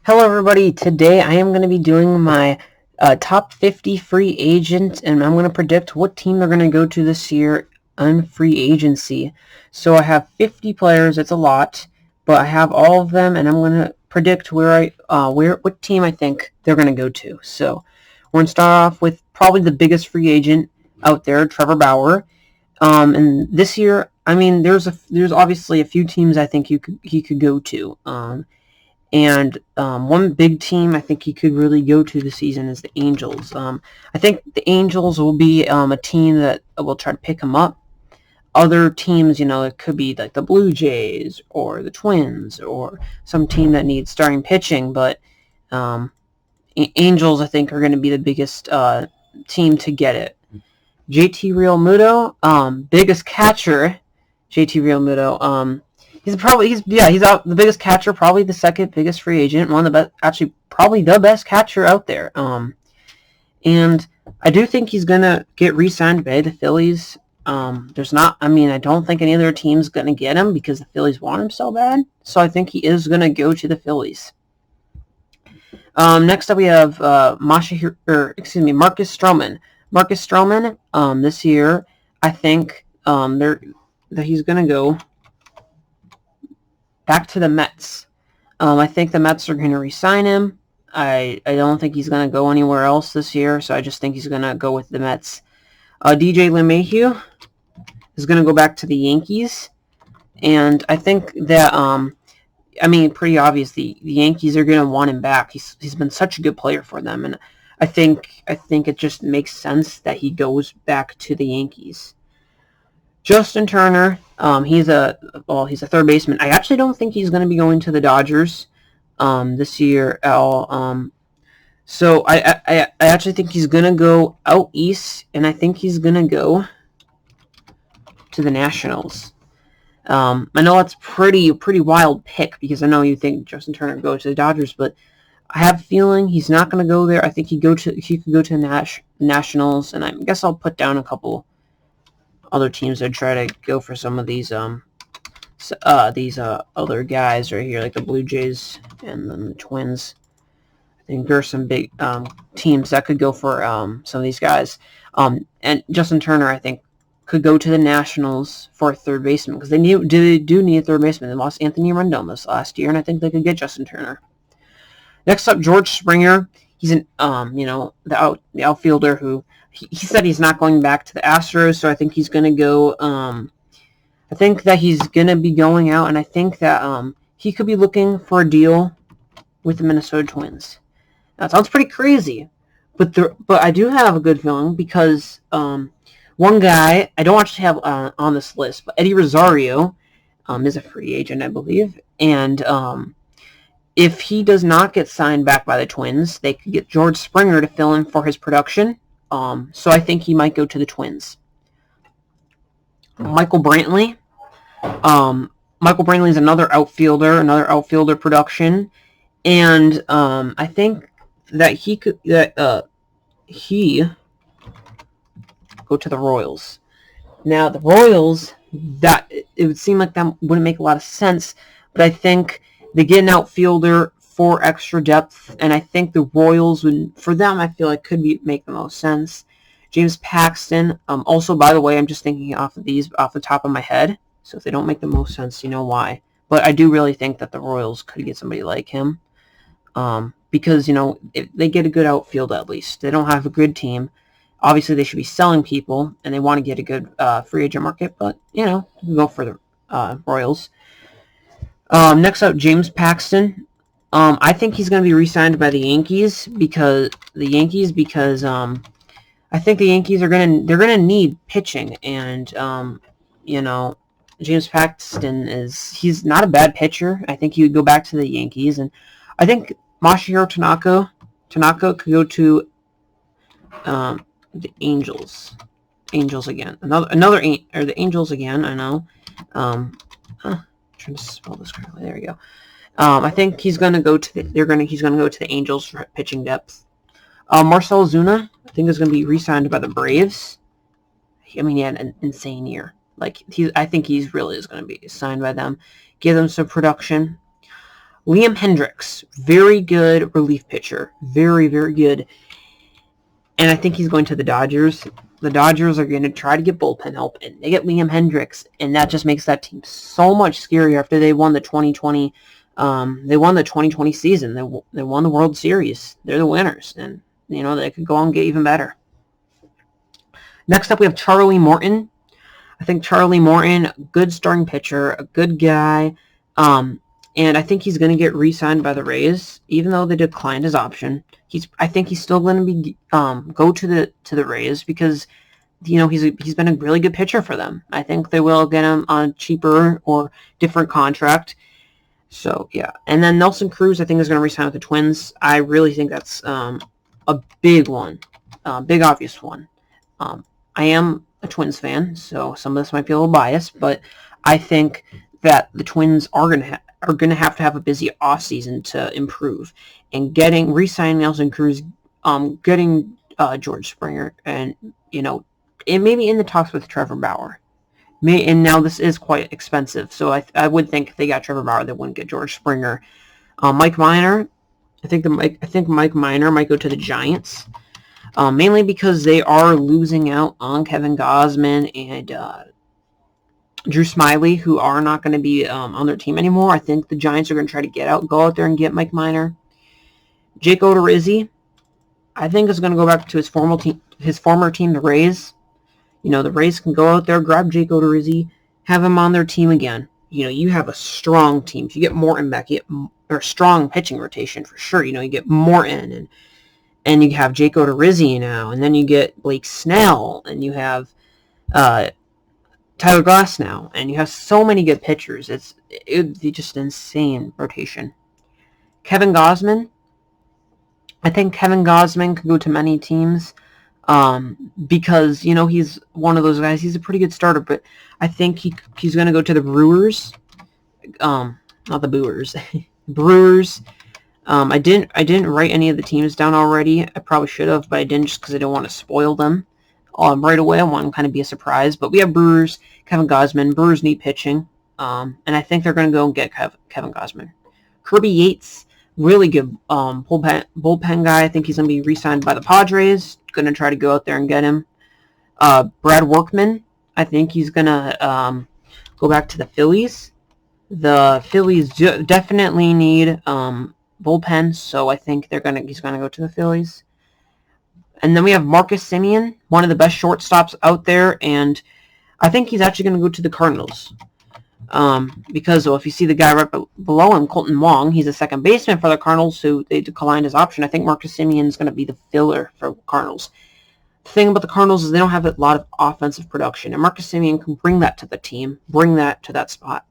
Hello everybody, today I am going to be doing my top 50 free agents, and I'm going to predict what team they're going to go to this year on free agency. So I have 50 players, it's a lot, but I have all of them, and I'm going to predict what team I think they're going to go to. So we're going to start off with probably the biggest free agent out there, Trevor Bauer. And this year, I mean, there's obviously a few teams I think he could go to. And one big team I think he could really go to this season is the Angels. I think the Angels will be a team that will try to pick him up. Other teams, it could be like the Blue Jays or the Twins or some team that needs starting pitching. But Angels, I think, are going to be the biggest team to get it. JT Realmuto, biggest catcher. JT Realmuto. He's out the biggest catcher, probably the second biggest free agent, one of the best, actually probably the best catcher out there. And I do think he's gonna get re-signed by the Phillies. I don't think any other team's gonna get him because the Phillies want him so bad. So I think he is gonna go to the Phillies. Next up we have Marcus Stroman. Marcus Stroman, this year, I think that he's gonna go back to the Mets. I think the Mets are going to re-sign him. I don't think he's going to go anywhere else this year, so I just think he's going to go with the Mets. DJ LeMahieu is going to go back to the Yankees, and I think that pretty obvious the Yankees are going to want him back. He's been such a good player for them, and I think it just makes sense that he goes back to the Yankees. Justin Turner, he's a third baseman. I actually don't think he's going to be going to the Dodgers this year at all. So I actually think he's going to go out east, and I think he's going to go to the Nationals. I know that's pretty wild pick because I know you think Justin Turner goes to the Dodgers, but I have a feeling he's not going to go there. I think he could go to the Nationals, and I guess I'll put down a couple other teams that try to go for some of these other guys right here, like the Blue Jays and then the Twins. I think there's some big teams that could go for some of these guys. And Justin Turner, I think, could go to the Nationals for a third baseman because they do need a third baseman. They lost Anthony Rendon this last year, and I think they could get Justin Turner. Next up, George Springer. He's the outfielder who he said he's not going back to the Astros, so I think he's going to go. I think that he's going to be going out, and I think that he could be looking for a deal with the Minnesota Twins. That sounds pretty crazy, but I do have a good feeling because one guy I don't actually have on this list, but Eddie Rosario is a free agent, I believe, and if he does not get signed back by the Twins, they could get George Springer to fill in for his production. So I think he might go to the Twins. Michael Brantley. Michael Brantley is another outfielder production, and I think that he go to the Royals. Now the Royals, that it would seem like that wouldn't make a lot of sense, but I think they get an outfielder for extra depth, and I think the Royals would, for them, I feel like could make the most sense. James Paxton. Also, by the way, I'm just thinking off the top of my head, so if they don't make the most sense, you know why. But I do really think that the Royals could get somebody like him, because if they get a good outfield at least. They don't have a good team. Obviously, they should be selling people, and they want to get a good free agent market. But go for the Royals. Next up, James Paxton. I think he's going to be re-signed by the Yankees because I think the Yankees they're going to need pitching, and James Paxton he's not a bad pitcher. I think he would go back to the Yankees, and I think Masahiro Tanaka could go to the Angels. Angels again. The Angels again. I know. Trying to spell this correctly. There we go. I think he's going to go to the Angels for pitching depth. Marcell Ozuna, I think, is going to be re-signed by the Braves. He had an insane year. I think he really is going to be signed by them. Give them some production. Liam Hendricks, very good relief pitcher. Very, very good. And I think he's going to the Dodgers. The Dodgers are going to try to get bullpen help, and they get Liam Hendricks, and that just makes that team so much scarier after they won the 2020. They won the 2020 season. They won the World Series. They're the winners, and they could go on and get even better. Next up, we have Charlie Morton. I think Charlie Morton, good starting pitcher, a good guy, and I think he's going to get re-signed by the Rays, even though they declined his option. I think he's still going to be go to the Rays because he's been a really good pitcher for them. I think they will get him on a cheaper or different contract. So yeah, and then Nelson Cruz I think is going to re-sign with the Twins. I really think that's a big one, big obvious one. I am a Twins fan, so some of this might be a little biased, but I think that the Twins are going to have a busy offseason to improve, and re-signing Nelson Cruz, getting George Springer, and it may be in the talks with Trevor Bauer. And now this is quite expensive, so I would think if they got Trevor Bauer, they wouldn't get George Springer. Mike Minor, I think Mike Minor might go to the Giants. Mainly because they are losing out on Kevin Gausman and Drew Smyly, who are not going to be on their team anymore. I think the Giants are going to try to go out there and get Mike Minor. Jake Odorizzi, I think is going to go back to his former team, the Rays. The Rays can go out there, grab Jake Odorizzi, have him on their team again. You have a strong team. If you get Morton back, you get a strong pitching rotation for sure. You get Morton and you have Jake Odorizzi now, and then you get Blake Snell, and you have Tyler Glass now, and you have so many good pitchers. It'd be just an insane rotation. Kevin Gausman, I think Kevin Gausman could go to many teams because he's one of those guys. He's a pretty good starter, but I think he's going to go to the Brewers. Not the Brewers, Brewers. I didn't write any of the teams down already. I probably should have, but I didn't just because I don't want to spoil them right away. I want to kind of be a surprise. But we have Brewers, Kevin Gausman. Brewers need pitching, and I think they're going to go and get Kevin Gausman. Kirby Yates, really good bullpen guy. I think he's going to be re-signed by the Padres. Going to try to go out there and get him. Brad Workman, I think he's going to go back to the Phillies. The Phillies definitely need bullpen, so I think he's going to go to the Phillies. And then we have Marcus Semien, one of the best shortstops out there, and I think he's actually going to go to the Cardinals. Because if you see the guy right below him, Colton Wong, he's a second baseman for the Cardinals, so they declined his option. I think Marcus Semien is going to be the filler for Cardinals. The thing about the Cardinals is they don't have a lot of offensive production, and Marcus Semien can bring that to the team, bring that to that spot.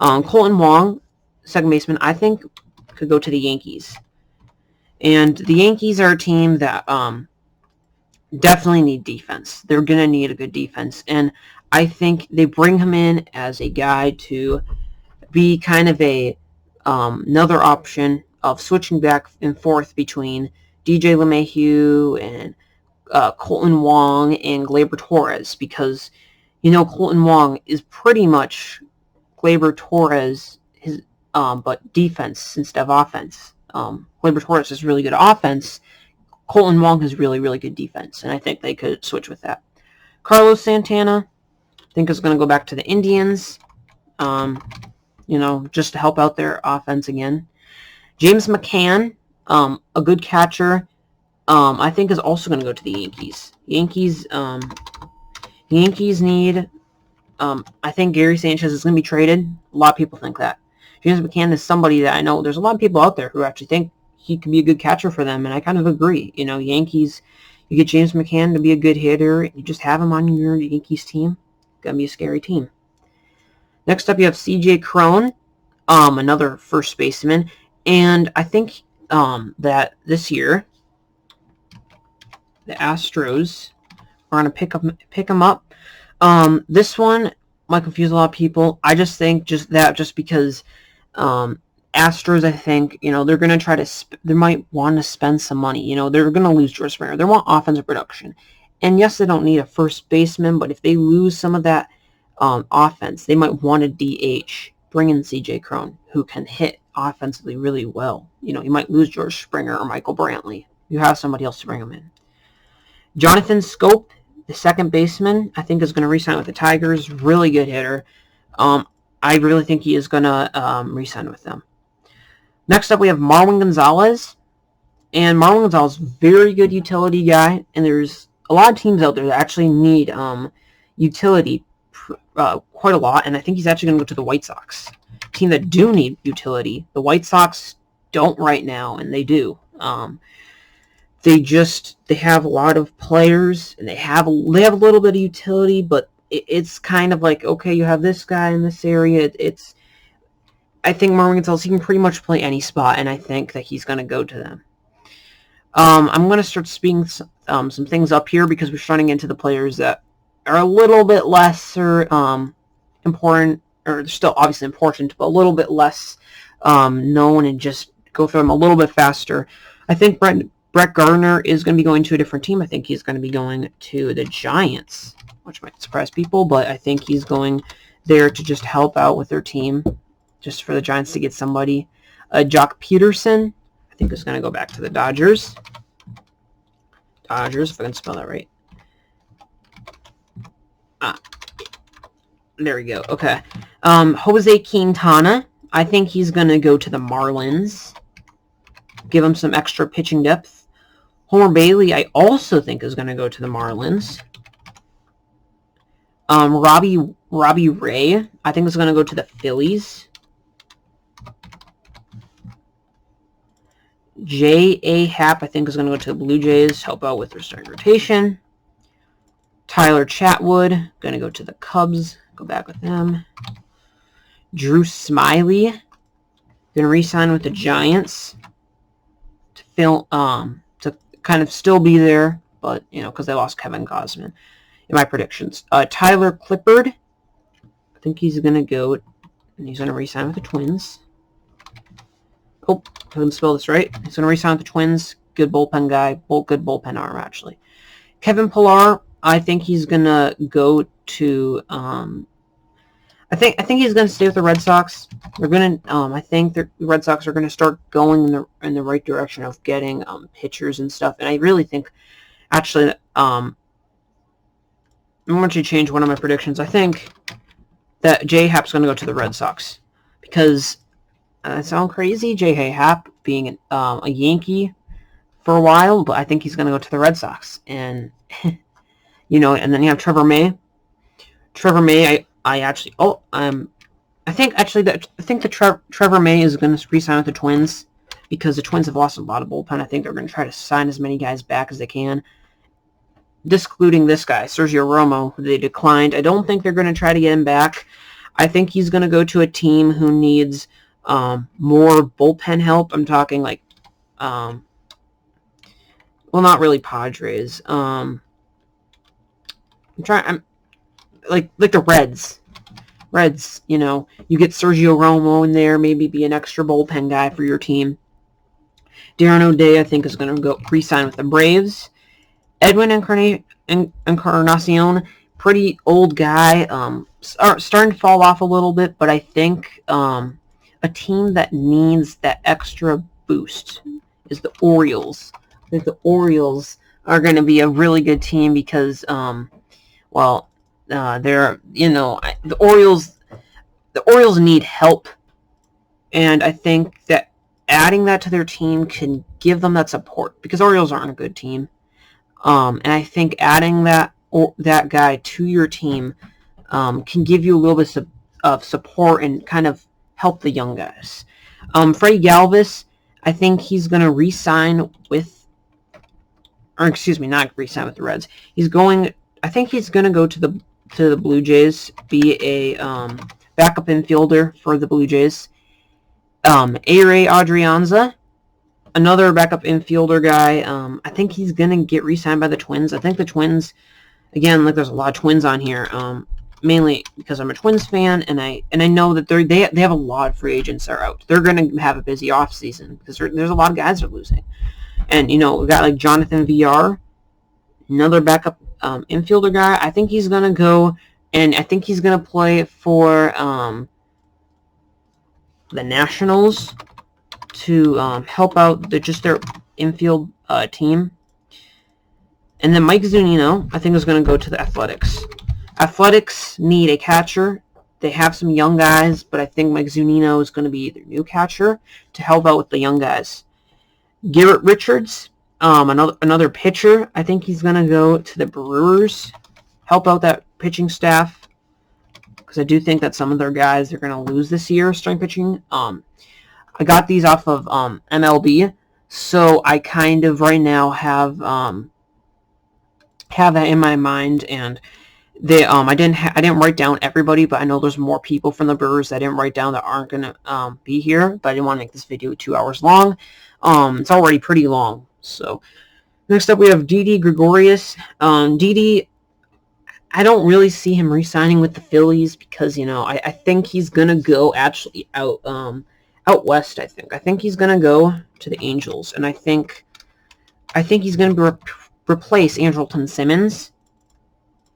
Colton Wong, second baseman, I think could go to the Yankees. And the Yankees are a team that definitely need defense. They're going to need a good defense. And I think they bring him in as a guy to be kind of another option of switching back and forth between DJ LeMahieu and Colton Wong and Gleyber Torres, because Colton Wong is pretty much Gleyber Torres, but defense instead of offense. Gleyber Torres is really good offense. Colton Wong is really, really good defense, and I think they could switch with that. Carlos Santana, I think is going to go back to the Indians, just to help out their offense again. James McCann, a good catcher, I think is also going to go to the Yankees. Yankees need, I think Gary Sanchez is going to be traded. A lot of people think that. James McCann is somebody that I know there's a lot of people out there who actually think he could be a good catcher for them, and I kind of agree. Yankees, you get James McCann to be a good hitter, you just have him on your Yankees team, gonna be a scary team. Next up, you have C.J. Cron, another first baseman, and I think that this year the Astros are gonna pick him up. This one might confuse a lot of people. I just think just because Astros, I think, they're going to try to, they might want to spend some money. They're going to lose George Springer. They want offensive production. And yes, they don't need a first baseman, but if they lose some of that offense, they might want a DH. Bring in C.J. Cron, who can hit offensively really well. You know, you might lose George Springer or Michael Brantley. You have somebody else to bring him in. Jonathan Scope, the second baseman, I think is going to re-sign with the Tigers. Really good hitter. I really think he is going to re-sign with them. Next up, we have Marwin Gonzalez. And Marwin Gonzalez, very good utility guy. And there's a lot of teams out there that actually need utility quite a lot. And I think he's actually going to go to the White Sox. Team that do need utility. The White Sox don't right now, and they do. They have a lot of players, and they have a little bit of utility, but it's kind of like, okay, you have this guy in this area. I think Marwin Gonzalez, he can pretty much play any spot, and I think that he's going to go to them. I'm going to start speaking some things up here because we're starting into the players that are a little bit lesser important, or they're still obviously important, but a little bit less known, and just go through them a little bit faster. I think Brett Gardner is going to be going to a different team. I think he's going to be going to the Giants, which might surprise people, but I think he's going there to just help out with their team, just for the Giants to get somebody. Jock Peterson, I think, is going to go back to the Dodgers. Dodgers, if I can spell that right. There we go. Okay. Jose Quintana, I think he's going to go to the Marlins. Give him some extra pitching depth. Homer Bailey, I also think, is going to go to the Marlins. Robbie Ray, I think, is going to go to the Phillies. J.A. Happ, I think, is going to go to the Blue Jays, help out with their starting rotation. Tyler Chatwood, going to go to the Cubs, go back with them. Drew Smiley, going to re-sign with the Giants to kind of still be there, but, you know, because they lost Kevin Gausman in my predictions. Tyler Clippard, I think he's going to go, and he's going to re-sign with the Twins. Oh, I didn't spell this right. He's going to re-sign with the Twins. Good bullpen guy. Good bullpen arm, actually. Kevin Pillar, I think he's going to go to... I think he's going to stay with the Red Sox. They're going to. I think the Red Sox are going to start going in the right direction of getting pitchers and stuff. And I really think, actually, I want you to change one of my predictions. I think that J. Happ's going to go to the Red Sox because I sound crazy, J. Happ being a Yankee for a while, but I think he's going to go to the Red Sox. And you know, and then you have Trevor May. Trevor May, I think that Trevor May is going to re-sign with the Twins because the Twins have lost a lot of bullpen. I think they're going to try to sign as many guys back as they can, excluding this guy, Sergio Romo, who they declined. I don't think they're going to try to get him back. I think he's going to go to a team who needs more bullpen help. I'm talking like, well, not really Padres. Like the Reds. You know, you get Sergio Romo in there, maybe be an extra bullpen guy for your team. Darren O'Day, I think, is going to go re-sign with the Braves. Edwin Encarnacion, pretty old guy, starting to fall off a little bit, but I think a team that needs that extra boost is the Orioles. I think the Orioles are going to be a really good team because, they're, you know, the Orioles need help, and I think that adding that to their team can give them that support because Orioles aren't a good team. And I think adding that guy to your team can give you a little bit of support and kind of help the young guys. Freddie Galvis, I think he's going to re-sign with, or excuse me, not re-sign with the Reds. I think he's going to go to the Blue Jays, be a backup infielder for the Blue Jays. A-Ray Adrianza, another backup infielder guy. I think he's going to get re-signed by the Twins. I think the Twins, again, like there's a lot of Twins on here, mainly because I'm a Twins fan, and I know that they have a lot of free agents that are out. They're going to have a busy offseason because there's a lot of guys that are losing. And, you know, we got like Jonathan VR, another backup infielder guy. I think he's going to go, and I think he's going to play for the Nationals to help out just their infield team. And then Mike Zunino, I think, is going to go to the Athletics. Athletics need a catcher. They have some young guys, but I think Mike Zunino is going to be their new catcher to help out with the young guys. Garrett Richards, another pitcher. I think he's going to go to the Brewers, help out that pitching staff, because I do think that some of their guys are going to lose this year starting pitching. I got these off of MLB, so I kind of right now have that in my mind, and they I didn't write down everybody, but I know there's more people from the Brewers that I didn't write down that aren't gonna be here. But I didn't want to make this video 2 hours long. It's already pretty long. So next up we have Didi Gregorius. Didi, I don't really see him re-signing with the Phillies because I think he's gonna go actually out west. I think he's gonna go to the Angels, and I think he's gonna replace Andrelton Simmons.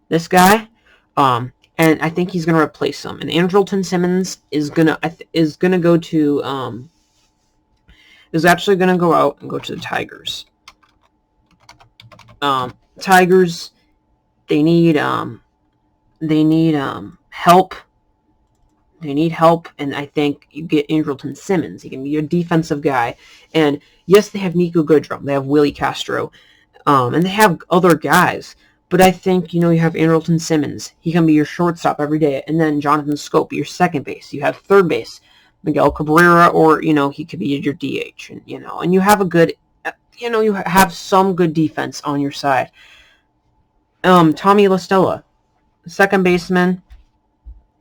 This guy, and I think he's gonna replace him. And Andrelton Simmons is gonna go to is actually gonna go out and go to the Tigers. Tigers, they need help. They need help, and I think you get Andrelton Simmons. He can be your defensive guy. And yes, they have Nico Goodrum. They have Willie Castro, and they have other guys. But I think, you have Andrelton Simmons. He can be your shortstop every day. And then Jonathan Scope, your second base. You have third base, Miguel Cabrera, or, he could be your DH. And, and you have a good, you have some good defense on your side. Tommy La Stella, second baseman.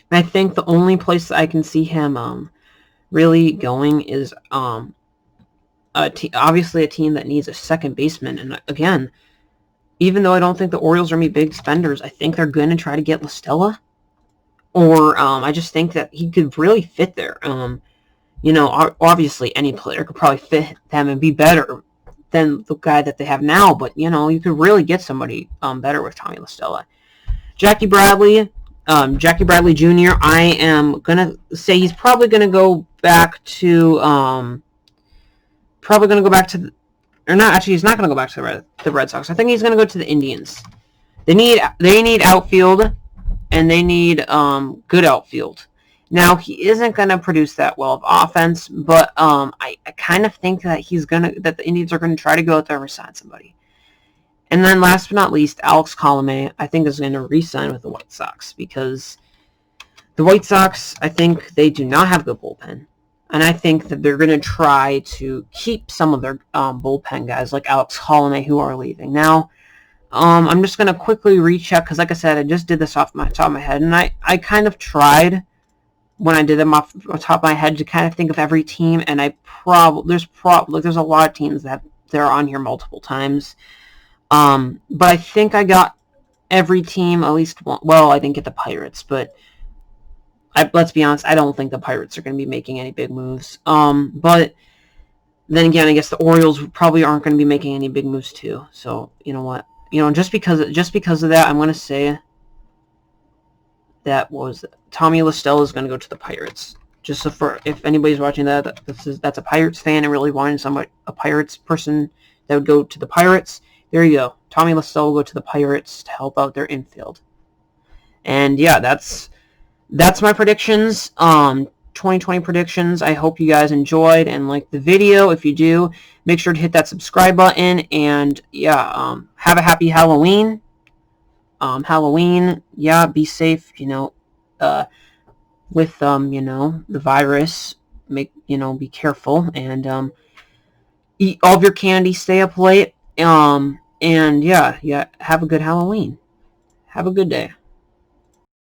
I think the only place I can see him really going is obviously a team that needs a second baseman. And again, even though I don't think the Orioles are going to be big spenders, I think they're going to try to get La Stella. Or I just think that he could really fit there. Obviously any player could probably fit them and be better than the guy that they have now. But, you could really get somebody better with Tommy La Stella. Jackie Bradley Jr., I am going to say he's probably going to go back to... Or not, actually, he's not going to go back to the Red Sox. I think he's going to go to the Indians. They need outfield, and they need good outfield. Now, he isn't going to produce that well of offense, but I kind of think that that the Indians are going to try to go out there and re-sign somebody. And then last but not least, Alex Colomé, I think, is going to re-sign with the White Sox, because the White Sox, I think they do not have good bullpen. And I think that they're going to try to keep some of their bullpen guys like Alex Colomé who are leaving. Now, I'm just going to quickly recheck because, like I said, I just did this off the top of my head. And I kind of tried, when I did them off the top of my head, to kind of think of every team. And there's a lot of teams that they're on here multiple times. But I think I got every team at least one. Well, I didn't get the Pirates, but... let's be honest, I don't think the Pirates are going to be making any big moves. But then again, I guess the Orioles probably aren't going to be making any big moves too. So, you know what? Just because of that, I'm going to say that Tommy La Stella is going to go to the Pirates. Just so if anybody's watching that's a Pirates fan and really wanted a Pirates person that would go to the Pirates, there you go. Tommy La Stella will go to the Pirates to help out their infield. And yeah, that's my predictions, 2020 predictions. I hope you guys enjoyed and liked the video. If you do, make sure to hit that subscribe button. And yeah, have a happy Halloween. Yeah, be safe, with, the virus. Be careful. And eat all of your candy, stay up late. And yeah, have a good Halloween. Have a good day.